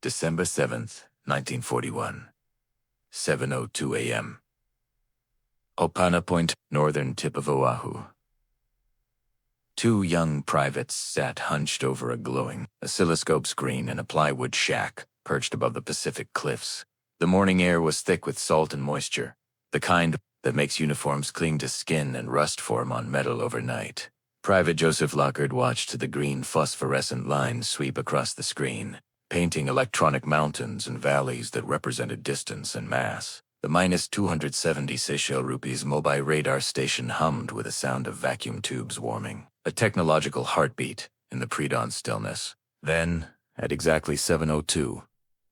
December 7th, 1941. 7:02 a.m. Opana Point, northern tip of Oahu. Two young privates sat hunched over a glowing oscilloscope screen in a plywood shack perched above the Pacific cliffs. The morning air was thick with salt and moisture, the kind that makes uniforms cling to skin and rust form on metal overnight. Private Joseph Lockard watched the green phosphorescent lines sweep across the screen, painting electronic mountains and valleys that represented distance and mass. The -270 Seychelles rupees mobile radar station hummed with the sound of vacuum tubes warming, a technological heartbeat in the pre-dawn stillness. Then, at exactly 7:02,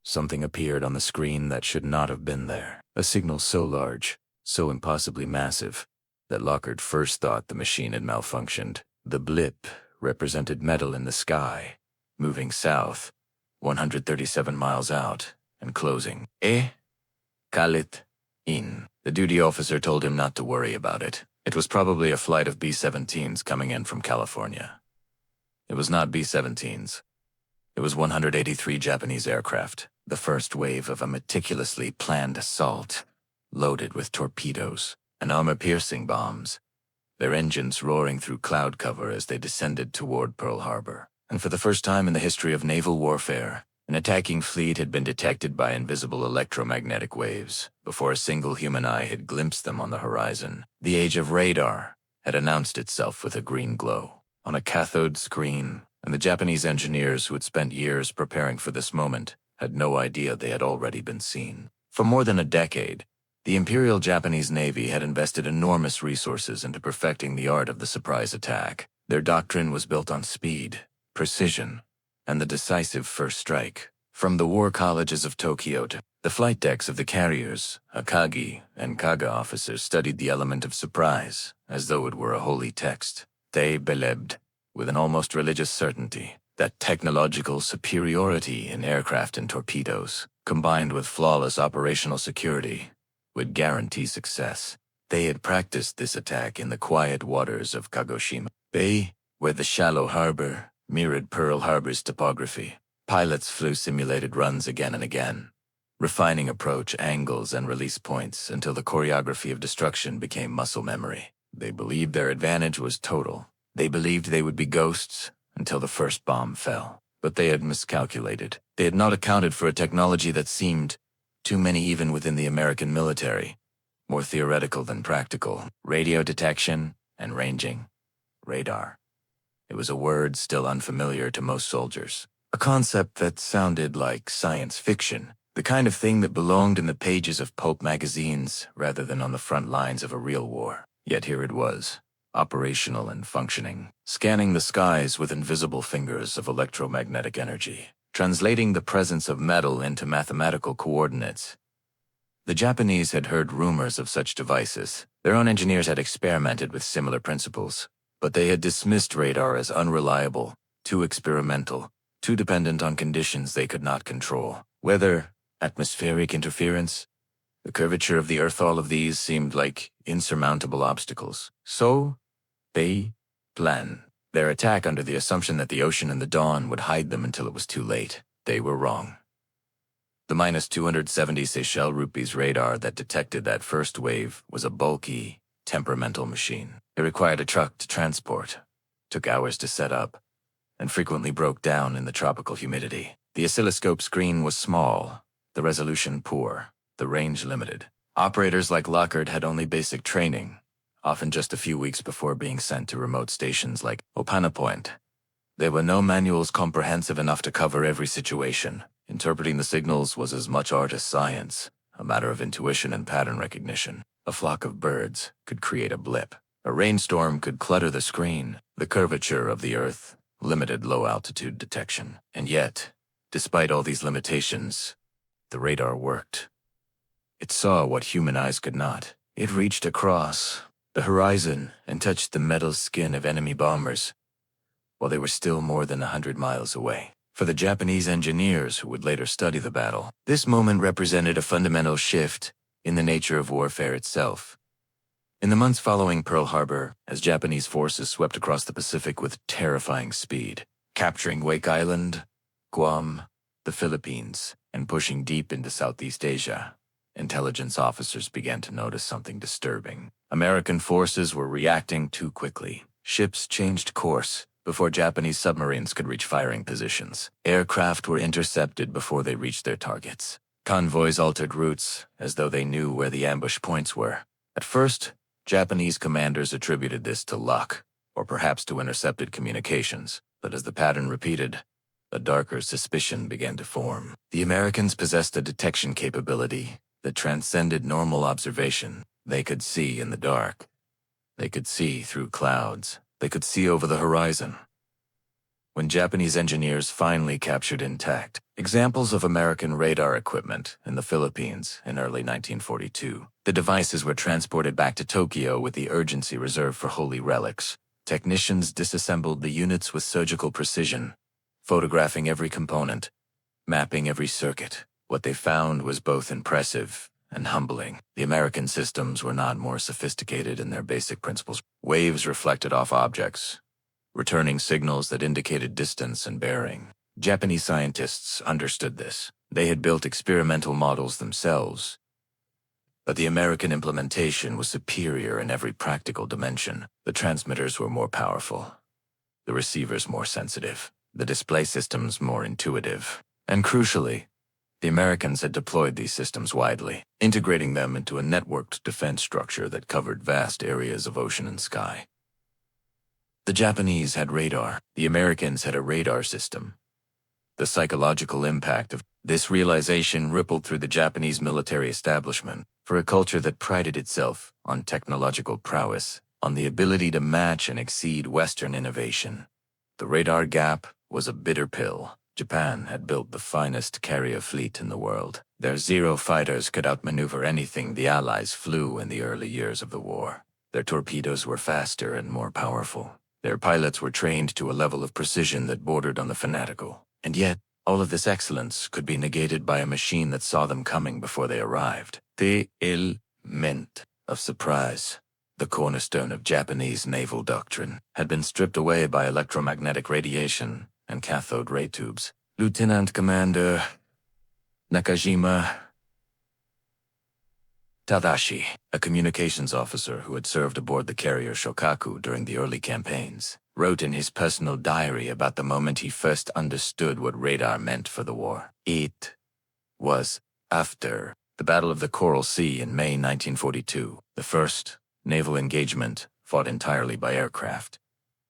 something appeared on the screen that should not have been there. A signal so large, so impossibly massive, that Lockard first thought the machine had malfunctioned. The blip represented metal in the sky, moving south, 137 miles out, and closing. Kalit in. The duty officer told him not to worry about it. It was probably a flight of B-17s coming in from California. It was not B-17s. It was 183 Japanese aircraft, the first wave of a meticulously planned assault, loaded with torpedoes and armor-piercing bombs, their engines roaring through cloud cover as they descended toward Pearl Harbor. And for the first time in the history of naval warfare, an attacking fleet had been detected by invisible electromagnetic waves before a single human eye had glimpsed them on the horizon. The age of radar had announced itself with a green glow on a cathode screen, and the Japanese engineers who had spent years preparing for this moment had no idea they had already been seen. For more than a decade, the Imperial Japanese Navy had invested enormous resources into perfecting the art of the surprise attack. Their doctrine was built on speed, precision, and the decisive first strike. From the war colleges of Tokyo to the flight decks of the carriers, Akagi and Kaga officers studied the element of surprise as though it were a holy text. They believed, with an almost religious certainty, that technological superiority in aircraft and torpedoes, combined with flawless operational security, would guarantee success. They had practiced this attack in the quiet waters of Kagoshima Bay, where the shallow harbor mirrored Pearl Harbor's topography. Pilots flew simulated runs again and again, refining approach angles and release points until the choreography of destruction became muscle memory. They believed their advantage was total. They believed they would be ghosts until the first bomb fell. But they had miscalculated. They had not accounted for a technology that seemed, too many even within the American military, more theoretical than practical. Radio detection and ranging. Radar. It was a word still unfamiliar to most soldiers. A concept that sounded like science fiction, the kind of thing that belonged in the pages of pulp magazines rather than on the front lines of a real war. Yet here it was, operational and functioning, scanning the skies with invisible fingers of electromagnetic energy, translating the presence of metal into mathematical coordinates. The Japanese had heard rumors of such devices. Their own engineers had experimented with similar principles, but they had dismissed radar as unreliable, too experimental, too dependent on conditions they could not control. Weather, atmospheric interference, the curvature of the Earth, all of these seemed like insurmountable obstacles. So, they planned their attack under the assumption that the ocean and the dawn would hide them until it was too late. They were wrong. The -270 Seychelles rupees radar that detected that first wave was a bulky, temperamental machine. It required a truck to transport, took hours to set up, and frequently broke down in the tropical humidity. The oscilloscope screen was small, the resolution poor, the range limited. Operators like Lockard had only basic training, often just a few weeks before being sent to remote stations like Opana Point. There were no manuals comprehensive enough to cover every situation. Interpreting the signals was as much art as science, a matter of intuition and pattern recognition. A flock of birds could create a blip. A rainstorm could clutter the screen. The curvature of the Earth limited low-altitude detection. And yet, despite all these limitations, the radar worked. It saw what human eyes could not. It reached across the horizon and touched the metal skin of enemy bombers, while they were still more than 100 miles away. For the Japanese engineers who would later study the battle, this moment represented a fundamental shift in the nature of warfare itself. In the months following Pearl Harbor, as Japanese forces swept across the Pacific with terrifying speed, capturing Wake Island, Guam, the Philippines, and pushing deep into Southeast Asia, intelligence officers began to notice something disturbing. American forces were reacting too quickly. Ships changed course before Japanese submarines could reach firing positions. Aircraft were intercepted before they reached their targets. Convoys altered routes as though they knew where the ambush points were. At first, Japanese commanders attributed this to luck, or perhaps to intercepted communications. But as the pattern repeated, a darker suspicion began to form. The Americans possessed a detection capability that transcended normal observation. They could see in the dark. They could see through clouds. They could see over the horizon. When Japanese engineers finally captured intact examples of American radar equipment in the Philippines in early 1942, the devices were transported back to Tokyo with the urgency reserved for holy relics. Technicians disassembled the units with surgical precision, photographing every component, mapping every circuit. What they found was both impressive and humbling. The American systems were not more sophisticated in their basic principles. Waves reflected off objects, returning signals that indicated distance and bearing. Japanese scientists understood this. They had built experimental models themselves, but the American implementation was superior in every practical dimension. The transmitters were more powerful, the receivers more sensitive, the display systems more intuitive, and crucially, the Americans had deployed these systems widely, integrating them into a networked defense structure that covered vast areas of ocean and sky. The Japanese had radar. The Americans had a radar system. The psychological impact of this realization rippled through the Japanese military establishment. For a culture that prided itself on technological prowess, on the ability to match and exceed Western innovation, the radar gap was a bitter pill. Japan had built the finest carrier fleet in the world. Their Zero fighters could outmaneuver anything the Allies flew in the early years of the war. Their torpedoes were faster and more powerful. Their pilots were trained to a level of precision that bordered on the fanatical. And yet, all of this excellence could be negated by a machine that saw them coming before they arrived. The element of surprise, the cornerstone of Japanese naval doctrine, had been stripped away by electromagnetic radiation and cathode ray tubes. Lieutenant Commander Nakajima Tadashi, a communications officer who had served aboard the carrier Shokaku during the early campaigns, wrote in his personal diary about the moment he first understood what radar meant for the war. It was after the Battle of the Coral Sea in May 1942, the first naval engagement fought entirely by aircraft,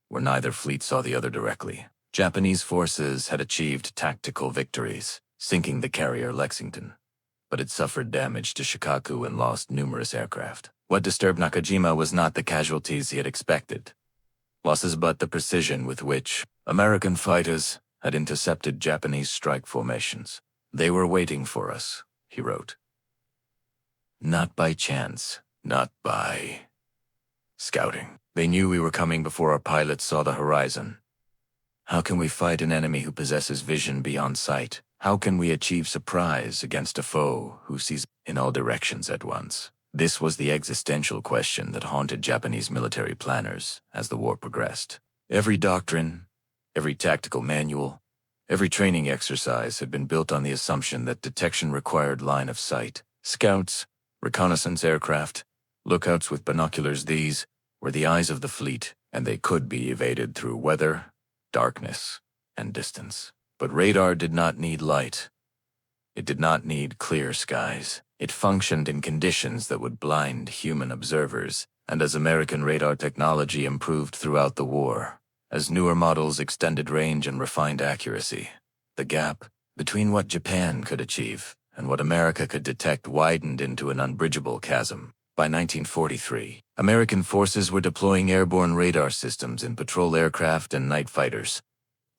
where neither fleet saw the other directly. Japanese forces had achieved tactical victories, sinking the carrier Lexington, but it suffered damage to Shikaku and lost numerous aircraft. What disturbed Nakajima was not the casualties he had expected, losses, but the precision with which American fighters had intercepted Japanese strike formations. They were waiting for us, he wrote. Not by chance, not by scouting. They knew we were coming before our pilots saw the horizon. How can we fight an enemy who possesses vision beyond sight? How can we achieve surprise against a foe who sees in all directions at once? This was the existential question that haunted Japanese military planners as the war progressed. Every doctrine, every tactical manual, every training exercise had been built on the assumption that detection required line of sight. Scouts, reconnaissance aircraft, lookouts with binoculars, these were the eyes of the fleet, and they could be evaded through weather, darkness, and distance. But radar did not need light. It did not need clear skies. It functioned in conditions that would blind human observers, and as American radar technology improved throughout the war, as newer models extended range and refined accuracy, the gap between what Japan could achieve and what America could detect widened into an unbridgeable chasm. By 1943, American forces were deploying airborne radar systems in patrol aircraft and night fighters,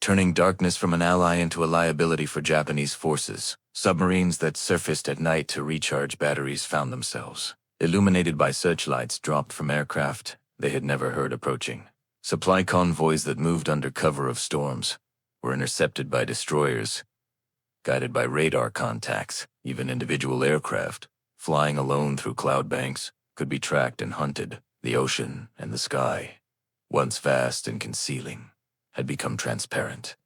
turning darkness from an ally into a liability for Japanese forces. Submarines that surfaced at night to recharge batteries found themselves illuminated by searchlights dropped from aircraft they had never heard approaching. Supply convoys that moved under cover of storms were intercepted by destroyers, guided by radar contacts. Even individual aircraft, flying alone through cloud banks, could be tracked and hunted. The ocean and the sky, once vast and concealing, had become transparent.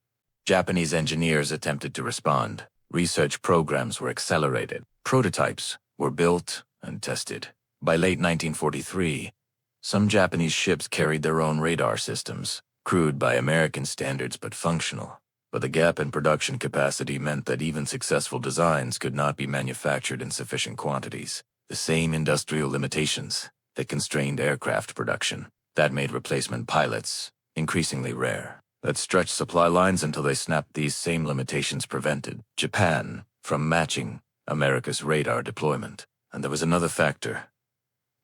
Japanese engineers attempted to respond. Research programs were accelerated. Prototypes were built and tested. By late 1943, some Japanese ships carried their own radar systems, crude by American standards but functional. But the gap in production capacity meant that even successful designs could not be manufactured in sufficient quantities. The same industrial limitations that constrained aircraft production, that made replacement pilots increasingly rare. That stretched supply lines until they snapped. These same limitations prevented Japan from matching America's radar deployment. And there was another factor,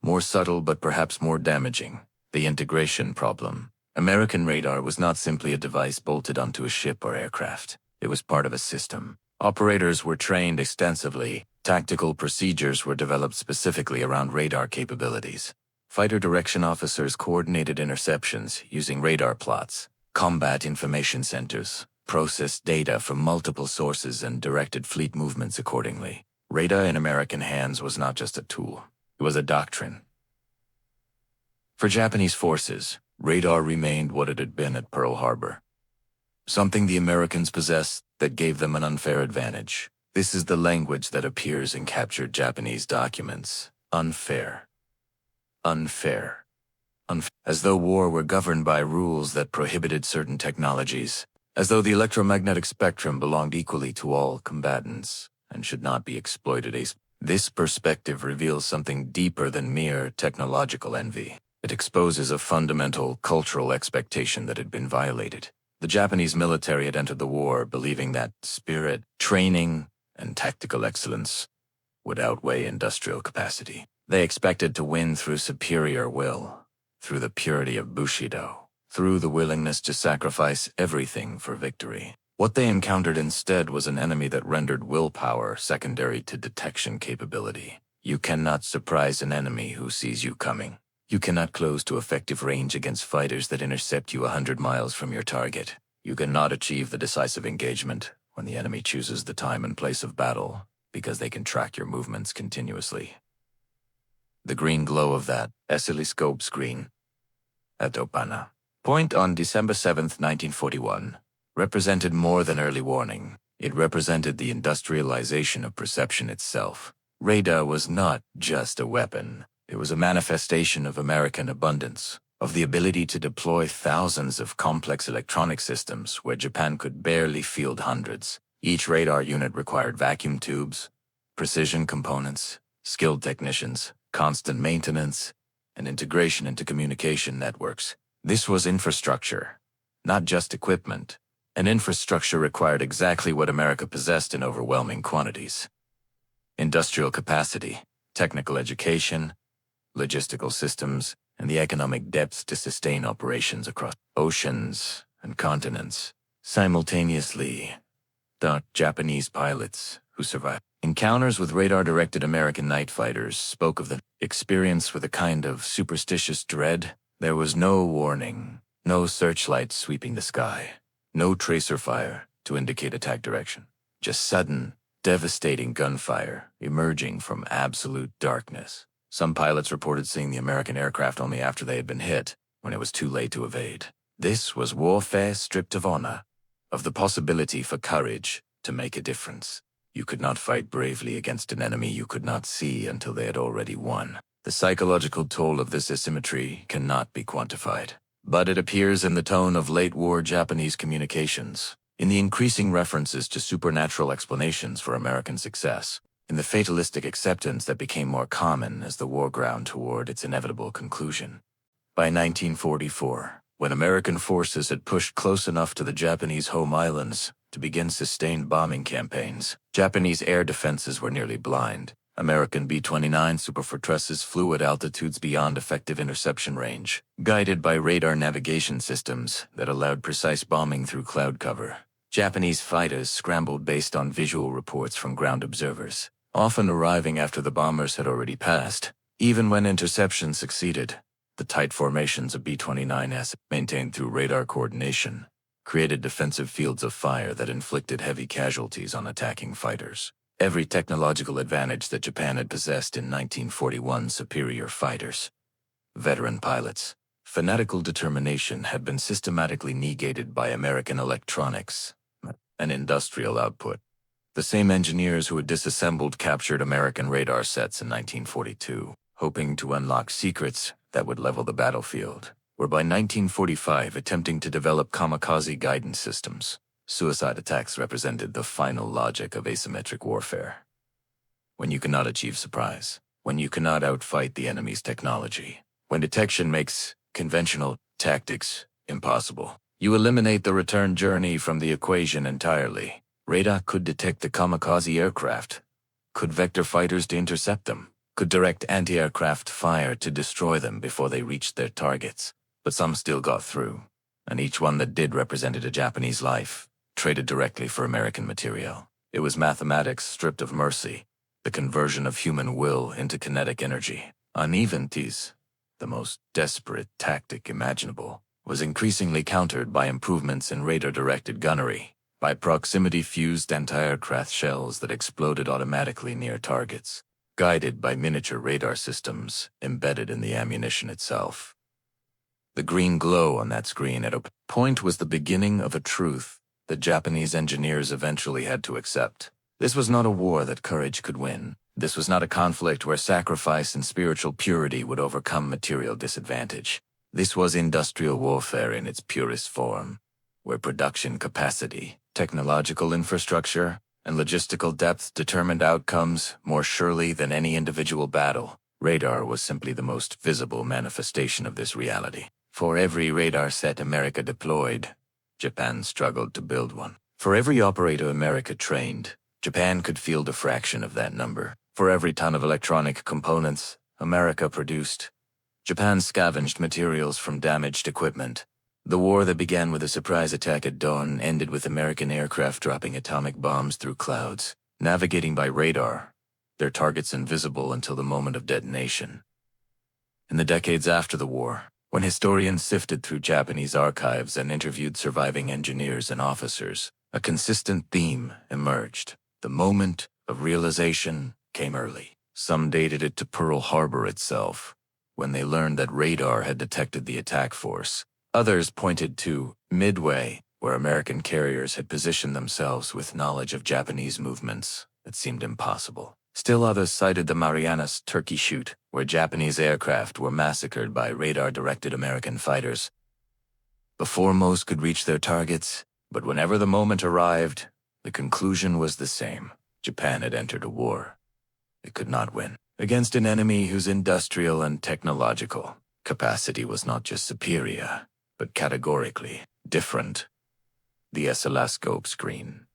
more subtle but perhaps more damaging: the integration problem. American radar was not simply a device bolted onto a ship or aircraft. It was part of a system. Operators were trained extensively. Tactical procedures were developed specifically around radar capabilities. Fighter direction officers coordinated interceptions using radar plots. Combat information centers processed data from multiple sources and directed fleet movements accordingly. Radar in American hands was not just a tool. It was a doctrine. For Japanese forces, radar remained what it had been at Pearl Harbor. Something the Americans possessed that gave them an unfair advantage. This is the language that appears in captured Japanese documents. Unfair. Unfair. As though war were governed by rules that prohibited certain technologies. As though the electromagnetic spectrum belonged equally to all combatants and should not be exploited. This perspective reveals something deeper than mere technological envy. It exposes a fundamental cultural expectation that had been violated. The Japanese military had entered the war believing that spirit, training, and tactical excellence would outweigh industrial capacity. They expected to win through superior will, through the purity of Bushido, through the willingness to sacrifice everything for victory. What they encountered instead was an enemy that rendered willpower secondary to detection capability. You cannot surprise an enemy who sees you coming. You cannot close to effective range against fighters that intercept you 100 miles from your target. You cannot achieve the decisive engagement when the enemy chooses the time and place of battle because they can track your movements continuously. The green glow of that oscilloscope screen at Opana Point on December 7, 1941, represented more than early warning. It represented the industrialization of perception itself. Radar was not just a weapon. It was a manifestation of American abundance, of the ability to deploy thousands of complex electronic systems where Japan could barely field hundreds. Each radar unit required vacuum tubes, precision components, skilled technicians, constant maintenance, and integration into communication networks. This was infrastructure, not just equipment. An infrastructure required exactly what America possessed in overwhelming quantities: industrial capacity, technical education, logistical systems, and the economic depth to sustain operations across oceans and continents. Simultaneously, the Japanese pilots who survived encounters with radar-directed American night fighters spoke of the experience with a kind of superstitious dread. There was no warning, no searchlights sweeping the sky, no tracer fire to indicate attack direction. Just sudden, devastating gunfire emerging from absolute darkness. Some pilots reported seeing the American aircraft only after they had been hit, when it was too late to evade. This was warfare stripped of honor, of the possibility for courage to make a difference. You could not fight bravely against an enemy you could not see until they had already won. The psychological toll of this asymmetry cannot be quantified, but it appears in the tone of late-war Japanese communications, in the increasing references to supernatural explanations for American success, in the fatalistic acceptance that became more common as the war ground toward its inevitable conclusion. By 1944, when American forces had pushed close enough to the Japanese home islands to begin sustained bombing campaigns, Japanese air defenses were nearly blind. American B-29 Superfortresses flew at altitudes beyond effective interception range, guided by radar navigation systems that allowed precise bombing through cloud cover. Japanese fighters scrambled based on visual reports from ground observers, often arriving after the bombers had already passed. Even when interception succeeded, the tight formations of B-29s, maintained through radar coordination, created defensive fields of fire that inflicted heavy casualties on attacking fighters. Every technological advantage that Japan had possessed in 1941, superior fighters, veteran pilots, fanatical determination had been systematically negated by American electronics, and industrial output. The same engineers who had disassembled captured American radar sets in 1942, hoping to unlock secrets that would level the battlefield, were by 1945 attempting to develop kamikaze guidance systems. Suicide attacks represented the final logic of asymmetric warfare. When you cannot achieve surprise, when you cannot outfight the enemy's technology, when detection makes conventional tactics impossible, you eliminate the return journey from the equation entirely. Radar could detect the kamikaze aircraft, could vector fighters to intercept them, could direct anti-aircraft fire to destroy them before they reached their targets. But some still got through, and each one that did represented a Japanese life, traded directly for American material. It was mathematics stripped of mercy, the conversion of human will into kinetic energy. Unevenness, the most desperate tactic imaginable, was increasingly countered by improvements in radar-directed gunnery, by proximity-fused anti-aircraft shells that exploded automatically near targets, guided by miniature radar systems embedded in the ammunition itself. The green glow on that screen at a point was the beginning of a truth that Japanese engineers eventually had to accept. This was not a war that courage could win. This was not a conflict where sacrifice and spiritual purity would overcome material disadvantage. This was industrial warfare in its purest form, where production capacity, technological infrastructure, and logistical depth determined outcomes more surely than any individual battle. Radar was simply the most visible manifestation of this reality. For every radar set America deployed, Japan struggled to build one. For every operator America trained, Japan could field a fraction of that number. For every ton of electronic components America produced, Japan scavenged materials from damaged equipment. The war that began with a surprise attack at dawn ended with American aircraft dropping atomic bombs through clouds, navigating by radar, their targets invisible until the moment of detonation. In the decades after the war, when historians sifted through Japanese archives and interviewed surviving engineers and officers, a consistent theme emerged. The moment of realization came early. Some dated it to Pearl Harbor itself, when they learned that radar had detected the attack force. Others pointed to Midway, where American carriers had positioned themselves with knowledge of Japanese movements that seemed impossible. Still others cited the Marianas Turkey Shoot, where Japanese aircraft were massacred by radar-directed American fighters before most could reach their targets. But whenever the moment arrived, the conclusion was the same. Japan had entered a war it could not win against an enemy whose industrial and technological capacity was not just superior, but categorically different. The oscilloscope screen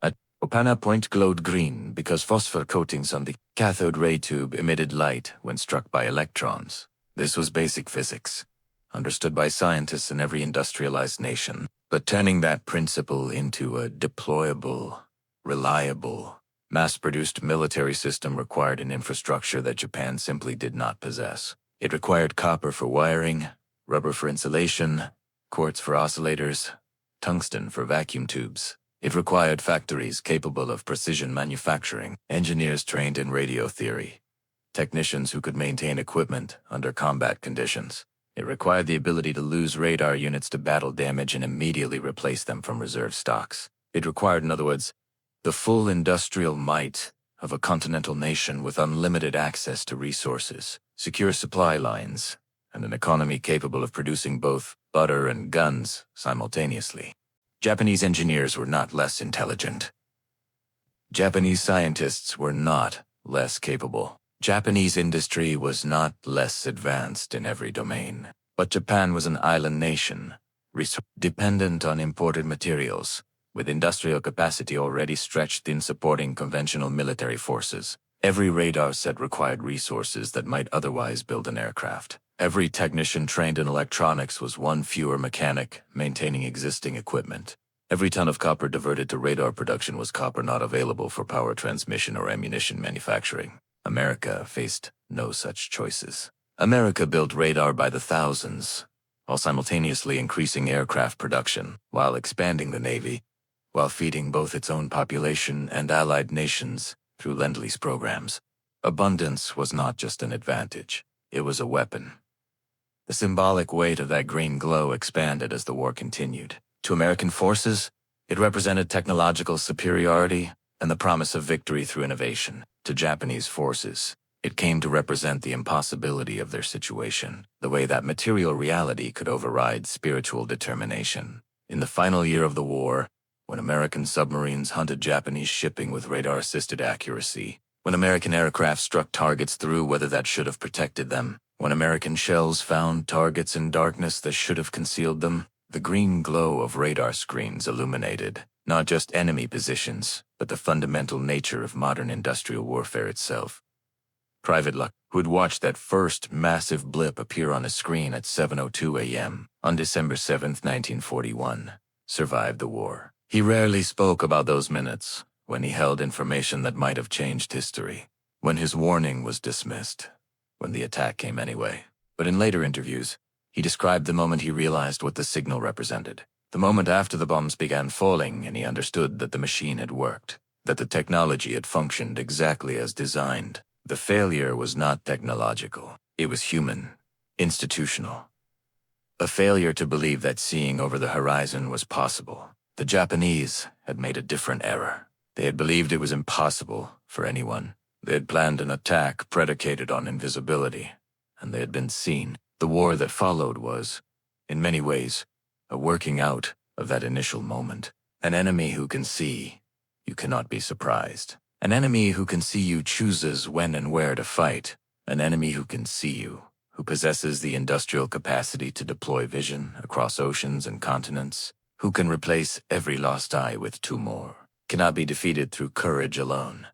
at Opana Point glowed green because phosphor coatings on the cathode ray tube emitted light when struck by electrons. This was basic physics, understood by scientists in every industrialized nation, but turning that principle into a deployable, reliable, mass-produced military system required an infrastructure that Japan simply did not possess. It required copper for wiring, rubber for insulation, quartz for oscillators, tungsten for vacuum tubes. It required factories capable of precision manufacturing, engineers trained in radio theory, technicians who could maintain equipment under combat conditions. It required the ability to lose radar units to battle damage and immediately replace them from reserve stocks. It required, in other words, the full industrial might of a continental nation with unlimited access to resources, secure supply lines, and an economy capable of producing both butter and guns simultaneously. Japanese engineers were not less intelligent. Japanese scientists were not less capable. Japanese industry was not less advanced in every domain. But Japan was an island nation, dependent on imported materials, with industrial capacity already stretched in supporting conventional military forces. Every radar set required resources that might otherwise build an aircraft. Every technician trained in electronics was one fewer mechanic maintaining existing equipment. Every ton of copper diverted to radar production was copper not available for power transmission or ammunition manufacturing. America faced no such choices. America built radar by the thousands, while simultaneously increasing aircraft production, while expanding the Navy, while feeding both its own population and allied nations through Lend-Lease programs. Abundance was not just an advantage, it was a weapon. The symbolic weight of that green glow expanded as the war continued. To American forces, It represented technological superiority and the promise of victory through innovation. To Japanese forces, it came to represent the impossibility of their situation, the way that material reality could override spiritual determination. In the final year of the war, when American submarines hunted Japanese shipping with radar-assisted accuracy, when American aircraft struck targets through weather that should have protected them, when American shells found targets in darkness that should have concealed them, the green glow of radar screens illuminated not just enemy positions, but the fundamental nature of modern industrial warfare itself. Private Luck, who had watched that first massive blip appear on his screen at 7:02 a.m. on December 7, 1941, survived the war. He rarely spoke about those minutes when he held information that might have changed history, when his warning was dismissed, when the attack came anyway. But in later interviews, he described the moment he realized what the signal represented. The moment after the bombs began falling and he understood that the machine had worked, that the technology had functioned exactly as designed. The failure was not technological. It was human, institutional. A failure to believe that seeing over the horizon was possible. The Japanese had made a different error. They had believed it was impossible for anyone. They had planned an attack predicated on invisibility, and they had been seen. The war that followed was, in many ways, a working out of that initial moment. An enemy who can see, you cannot be surprised. An enemy who can see you chooses when and where to fight. An enemy who can see you, who possesses the industrial capacity to deploy vision across oceans and continents, who can replace every lost eye with two more, cannot be defeated through courage alone.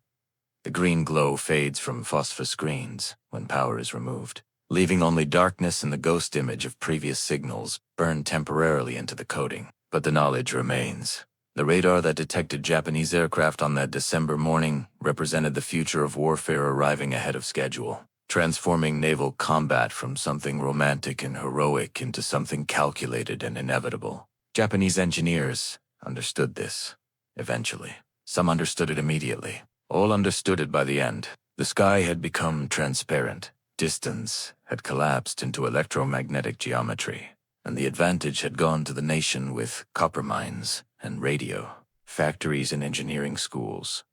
The green glow fades from phosphor screens when power is removed, leaving only darkness and the ghost image of previous signals burned temporarily into the coding. But the knowledge remains. The radar that detected Japanese aircraft on that December morning represented the future of warfare arriving ahead of schedule, transforming naval combat from something romantic and heroic into something calculated and inevitable. Japanese engineers understood this, eventually. Some understood it immediately. All understood it by the end. The sky had become transparent. Distance had collapsed into electromagnetic geometry, and the advantage had gone to the nation with copper mines and radio, factories and engineering schools,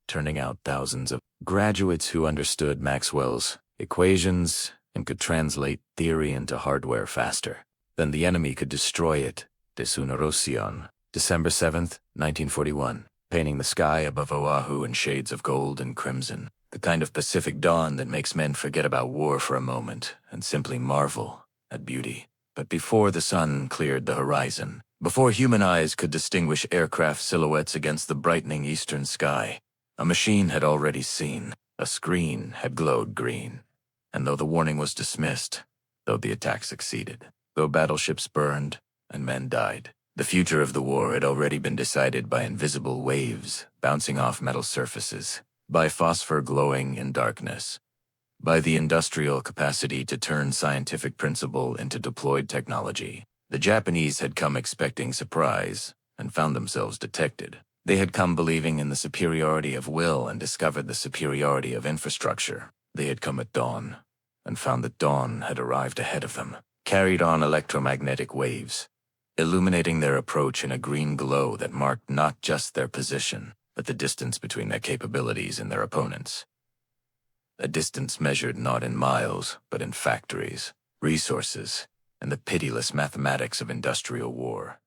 turning out thousands of graduates who understood Maxwell's equations and could translate theory into hardware faster than the enemy could destroy it. Desunorosion, December 7th, 1941, painting the sky above Oahu in shades of gold and crimson, the kind of Pacific dawn that makes men forget about war for a moment and simply marvel at beauty. But before the sun cleared the horizon, before human eyes could distinguish aircraft silhouettes against the brightening eastern sky, a machine had already seen. A screen had glowed green. And though the warning was dismissed, though the attack succeeded, though battleships burned and men died, the future of the war had already been decided by invisible waves bouncing off metal surfaces, by phosphor glowing in darkness, by the industrial capacity to turn scientific principle into deployed technology. The Japanese had come expecting surprise and found themselves detected. They had come believing in the superiority of will and discovered the superiority of infrastructure. They had come at dawn and found that dawn had arrived ahead of them, carried on electromagnetic waves, illuminating their approach in a green glow that marked not just their position, but the distance between their capabilities and their opponents. A distance measured not in miles, but in factories, resources, and the pitiless mathematics of industrial war.